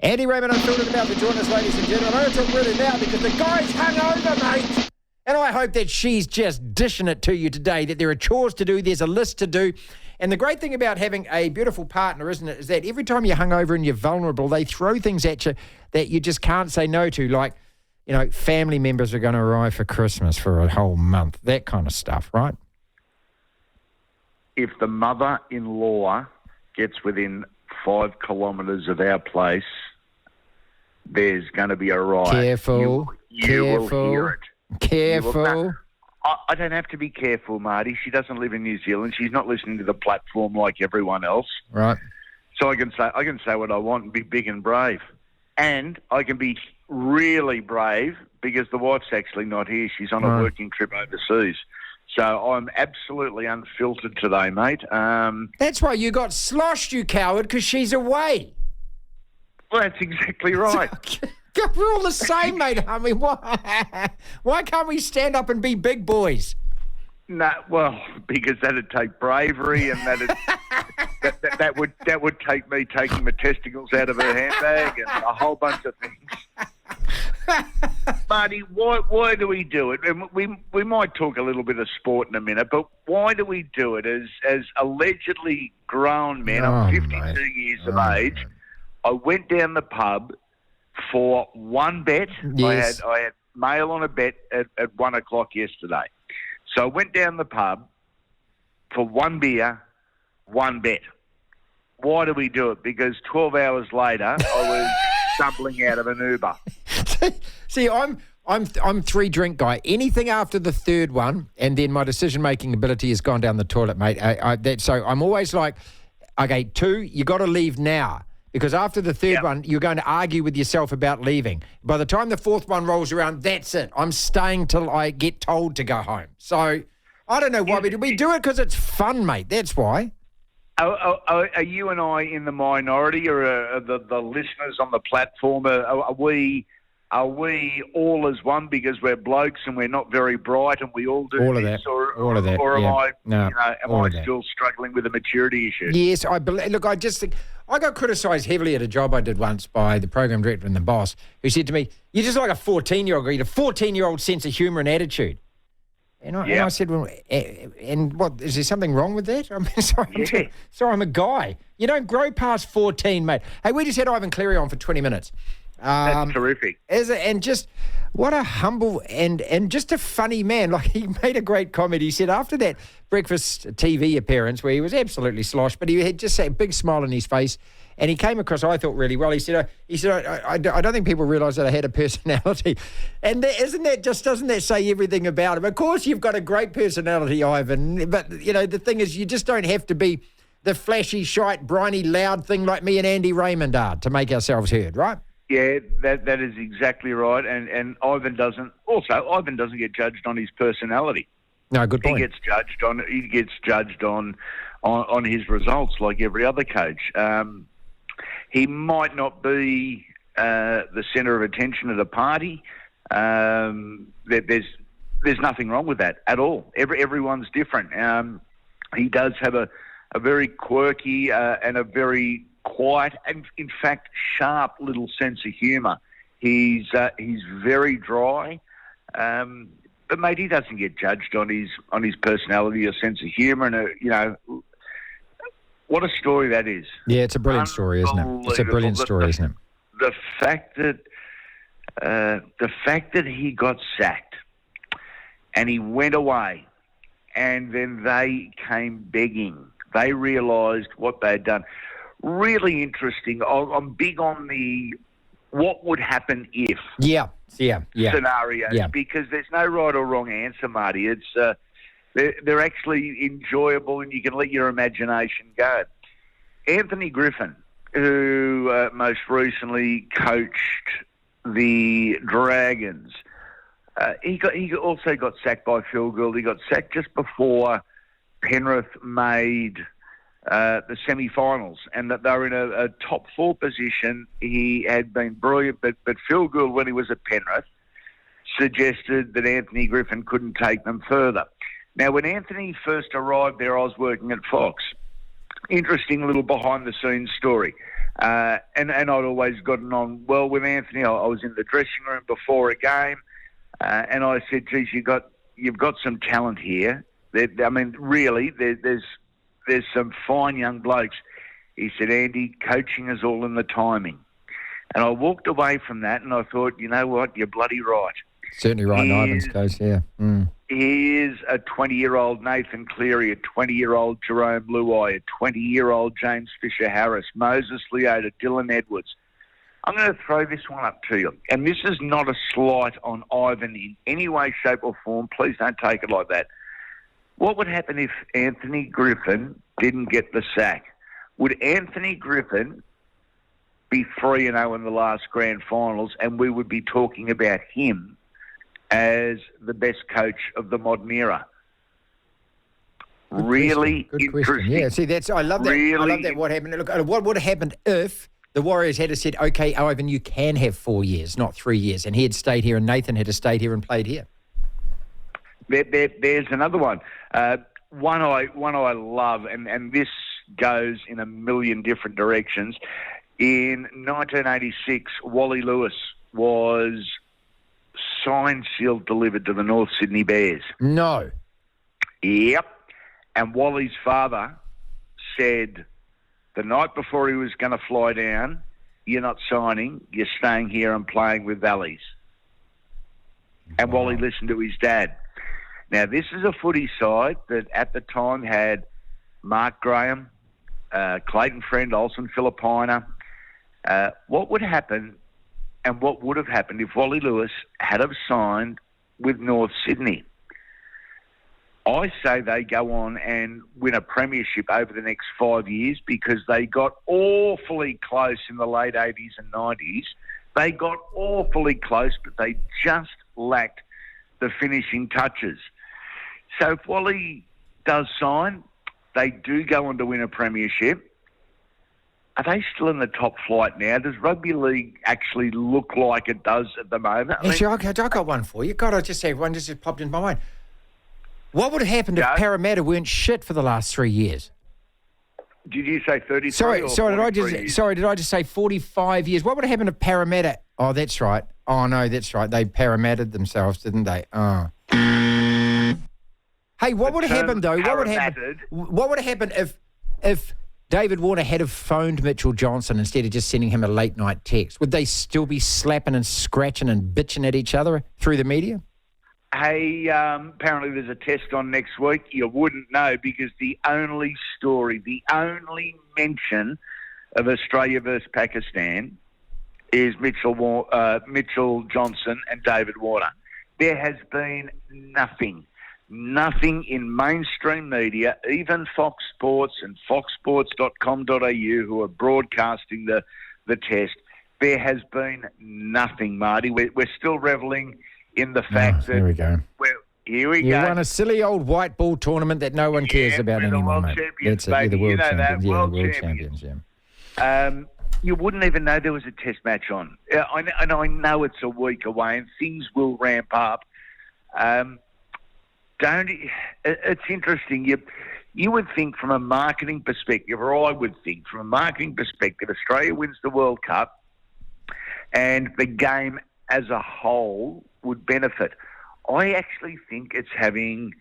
Andy Raymond Unfiltered about to join us, ladies and gentlemen. I don't talk really loud because the guy's hungover, mate. And I hope that she's just dishing it to you today, that there are chores to do, there's a list to do. And the great thing about having a beautiful partner, isn't it, is that every time you're hungover and you're vulnerable, they throw things at you that you just can't say no to, like, you know, family members are going to arrive for Christmas for a whole month, that kind of stuff, right? If the mother-in-law gets within 5 kilometres of our place, there's going to be a riot. Careful. You will hear it. Careful. I don't have to be careful, Marty. She doesn't live in New Zealand. She's not listening to the platform like everyone else. Right. So I can say what I want and be big and brave. And I can be really brave because the wife's actually not here. She's on a working trip overseas. So I'm absolutely unfiltered today, mate. That's why you got sloshed, you coward, because she's away. Well, that's exactly right. We're all the same, mate. I mean, why can't we stand up and be big boys? No, well, because that'd take bravery, and that would take me taking my testicles out of her handbag and a whole bunch of things. Marty, why do we do it? And we might talk a little bit of sport in a minute, but why do we do it as allegedly grown men? I'm 52 years of age. I went down the pub for one bet. Yes. I had mail on a bet at 1 o'clock yesterday. So I went down the pub for one beer, one bet. Why do we do it? Because 12 hours later, I was stumbling out of an Uber. See, I'm 3-drink guy. Anything after the third one, and then my decision-making ability has gone down the toilet, mate. So I'm always like, okay, 2, you got to leave now. Because after the third one, you're going to argue with yourself about leaving. By the time the fourth one rolls around, that's it. I'm staying till I get told to go home. So I don't know why we do it, because it's fun, mate. That's why. Are you and I in the minority, or are the listeners on the platform? Are we all as one because we're blokes and we're not very bright and we all do all this? Of that. Or all of that. Or am I? No, am I still struggling with a maturity issue? Yes, I believe. Look, I just think I got criticised heavily at a job I did once by the program director and the boss, who said to me, "You're just like a 14-year-old. You have a 14-year-old sense of humour and attitude." And I said, "Well, and what is there something wrong with that?" I'm sorry, I'm a guy. You don't grow past 14, mate. Hey, we just had Ivan Cleary on for 20 minutes. That's terrific. And just what a humble and just a funny man. Like, he made a great comment. He said after that breakfast TV appearance where he was absolutely sloshed, but he had just a big smile on his face, and he came across, I thought, really well. He said, I don't think people realise that I had a personality. And doesn't that say everything about him? Of course, you've got a great personality, Ivan, but, you know, the thing is, you just don't have to be the flashy, shite, briny, loud thing like me and Andy Raymond are to make ourselves heard, right? Yeah, that is exactly right. And Ivan doesn't get judged on his personality. No, good point. He gets judged on his results like every other coach. He might not be the centre of attention at a party. There's nothing wrong with that at all. Everyone's different. He does have a very quirky and a very quiet and, in fact, sharp little sense of humour. He's very dry, but mate, he doesn't get judged on his personality or sense of humour. And what a story that is. Yeah, it's a brilliant story, isn't it? It's a brilliant story, isn't it? The fact that he got sacked and he went away, and then they came begging. They realised what they'd done. Really interesting. I'm big on the what would happen if scenarios, because there's no right or wrong answer, Marty. It's they're actually enjoyable, and you can let your imagination go. Anthony Griffin, who most recently coached the Dragons, he also got sacked by Phil Gould. He got sacked just before Penrith made the semi-finals, and that they were in a top 4 position. He had been brilliant, but Phil Gould, when he was at Penrith, suggested that Anthony Griffin couldn't take them further. Now, when Anthony first arrived there, I was working at Fox. Interesting little behind-the-scenes story. And I'd always gotten on well with Anthony. I was in the dressing room before a game, and I said, geez, you've got some talent here. Really, there's some fine young blokes. He said, Andy, coaching is all in the timing. And I walked away from that and I thought, you know what, you're bloody right. Certainly right in Ivan's case, yeah. Here's a 20-year-old Nathan Cleary, a 20-year-old Jerome Luai, a 20-year-old James Fisher-Harris, Moses Leota, Dylan Edwards. I'm going to throw this one up to you. And this is not a slight on Ivan in any way, shape or form. Please don't take it like that. What would happen if Anthony Griffin didn't get the sack? Would Anthony Griffin be 3-0 in the last grand finals and we would be talking about him as the best coach of the modern era? Good question. Yeah, see, I love that. I love that. What happened? Look, what would have happened if the Warriors had said, okay, Ivan, you can have 4 years, not 3 years, and he had stayed here and Nathan had stayed here and played here? There's another one. One I love, and this goes in a million different directions. In 1986, Wally Lewis was signed, sealed, delivered to the North Sydney Bears. No. Yep. And Wally's father said the night before he was going to fly down, you're not signing, you're staying here and playing with Valleys. And Wally listened to his dad. Now, this is a footy side that at the time had Mark Graham, Clayton Friend, Olsen Filipina. What would happen and what would have happened if Wally Lewis had have signed with North Sydney? I say they go on and win a premiership over the next 5 years because they got awfully close in the late 80s and 90s. They got awfully close, but they just lacked the finishing touches. So if Wally does sign, they do go on to win a premiership. Are they still in the top flight now? Does rugby league actually look like it does at the moment? Actually, I got one for you. God, I just say one just popped into my mind. What would have happened if Parramatta weren't shit for the last 3 years? Did you say 33? Sorry, did I just say 45 years? What would have happened if Parramatta? Oh, that's right. Oh no, that's right. They Parramata'd themselves, didn't they? Oh. Hey, what would have happened though? What would have happened if David Warner had have phoned Mitchell Johnson instead of just sending him a late night text? Would they still be slapping and scratching and bitching at each other through the media? Hey, apparently there's a test on next week. You wouldn't know because the only mention of Australia versus Pakistan is Mitchell Johnson and David Warner. There has been nothing in mainstream media, even Fox Sports and foxsports.com.au who are broadcasting the test. There has been nothing, Marty. We're still revelling in the fact that... Here we go. You won a silly old white ball tournament that no one cares about anymore, mate. That's it. You're the world champions. World champions, yeah. You wouldn't even know there was a test match on. I know it's a week away and things will ramp up. It's interesting. You would think from a marketing perspective, or I would think from a marketing perspective, Australia wins the World Cup and the game as a whole would benefit. I actually think it's having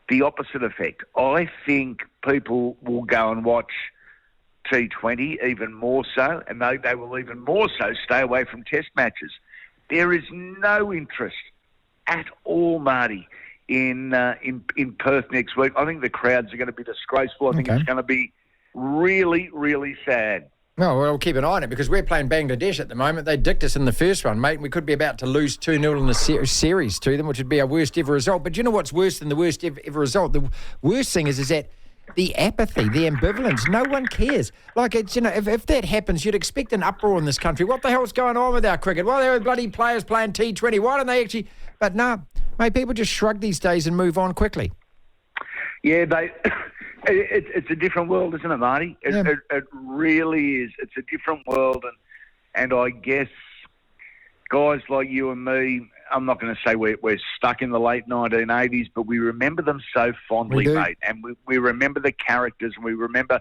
the opposite effect. I think people will go and watch T20 even more so, and they will even more so stay away from test matches. There is no interest at all, Marty, in Perth next week. I think the crowds are going to be disgraceful. I think it's going to be really, really sad. No, we'll keep an eye on it because we're playing Bangladesh at the moment. They dicked us in the first one, mate. We could be about to lose 2-0 in the series to them, which would be our worst ever result. But you know what's worse than the worst ever result? The worst thing is that the apathy, the ambivalence. No one cares. Like, it's, if that happens, you'd expect an uproar in this country. What the hell's going on with our cricket? Well, there are bloody players playing T20. Why don't they actually... But no, mate, people just shrug these days and move on quickly. Yeah, it's a different world, isn't it, Marty? It really is. It's a different world, and I guess guys like you and me, I'm not going to say we're stuck in the late 1980s, but we remember them so fondly, mate, and we remember the characters, and we remember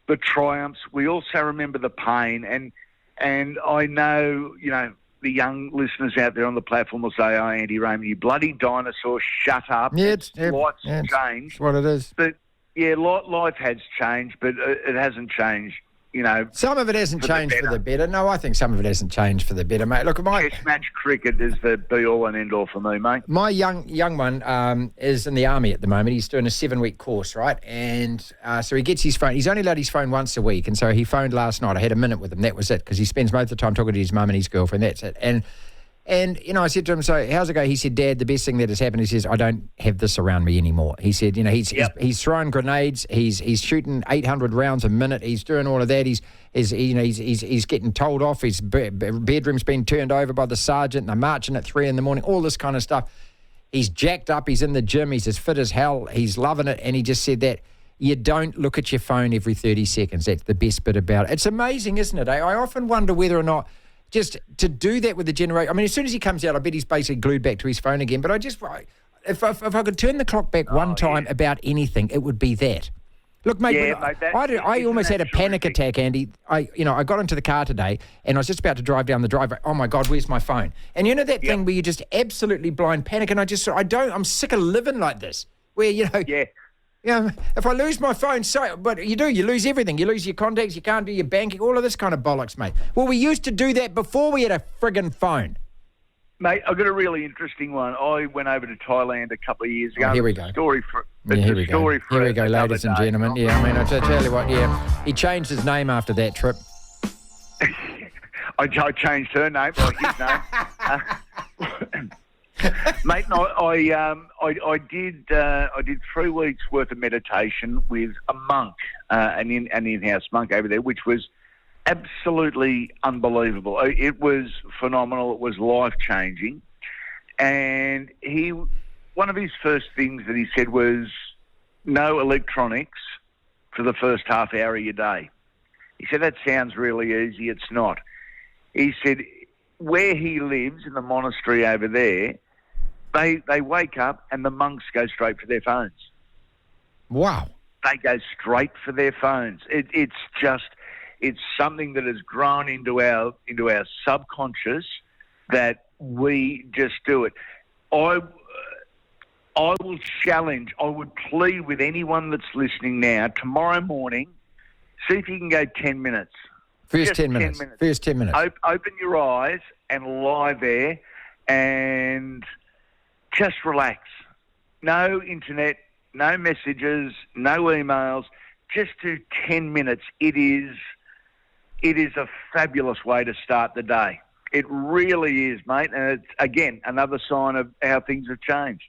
the triumphs. We also remember the pain. And I know, the young listeners out there on the platform will say, "Oh, Andy Raymond, you bloody dinosaur, shut up." Life's changed. It's what it is. But, life has changed, but it hasn't changed, Some of it hasn't changed for the better. No, I think some of it hasn't changed for the better, mate. Look, Test match cricket is the be-all and end-all for me, mate. My young one is in the army at the moment. He's doing a 7-week course, right? And so he gets his phone. He's only allowed his phone once a week. And so he phoned last night. I had a minute with him. That was it, because he spends most of the time talking to his mum and his girlfriend. That's it. And I said to him, "So how's it go?" He said, "Dad, the best thing that has happened," he says, "I don't have this around me anymore." He said, he's throwing grenades, he's shooting 800 rounds a minute, he's doing all of that. He's getting told off. His bedroom's been turned over by the sergeant. They're marching at 3 a.m, all this kind of stuff. He's jacked up. He's in the gym. He's as fit as hell. He's loving it. And he just said that you don't look at your phone every 30 seconds. That's the best bit about it. It's amazing, isn't it? I often wonder whether or not just to do that with the generation. I mean, as soon as he comes out, I bet he's basically glued back to his phone again. But if I could turn the clock back one time about anything, it would be that. Look, mate, I almost had a panic attack, Andy. I got into the car today and I was just about to drive down the driveway. Oh my God, where's my phone? And you know that thing where you just absolutely blind panic, and I'm sick of living like this. Where if I lose my phone, but you lose everything. You lose your contacts, you can't do your banking, all of this kind of bollocks, mate. Well, we used to do that before we had a friggin' phone. Mate, I've got a really interesting one. I went over to Thailand a couple of years ago. Here we go. Here we go, ladies and gentlemen. Yeah, I mean, I tell you what, he changed his name after that trip. I changed her name, or his name. Mate, no, I did 3 weeks worth of meditation with a monk, an in-house monk over there, which was absolutely unbelievable. It was phenomenal. It was life-changing. And one of his first things that he said was no electronics for the first half hour of your day. He said, that sounds really easy. It's not. He said, where he lives in the monastery over there, they wake up and the monks go straight for their phones. Wow. They go straight for their phones. It's something that has grown into our subconscious that we just do it. I would plead with anyone that's listening now, tomorrow morning, see if you can go 10 minutes. First 10 minutes. First 10 minutes. Open your eyes and lie there and just relax. No internet, no messages, no emails. Just do 10 minutes. It is a fabulous way to start the day. It really is, mate. And it's, again, another sign of how things have changed.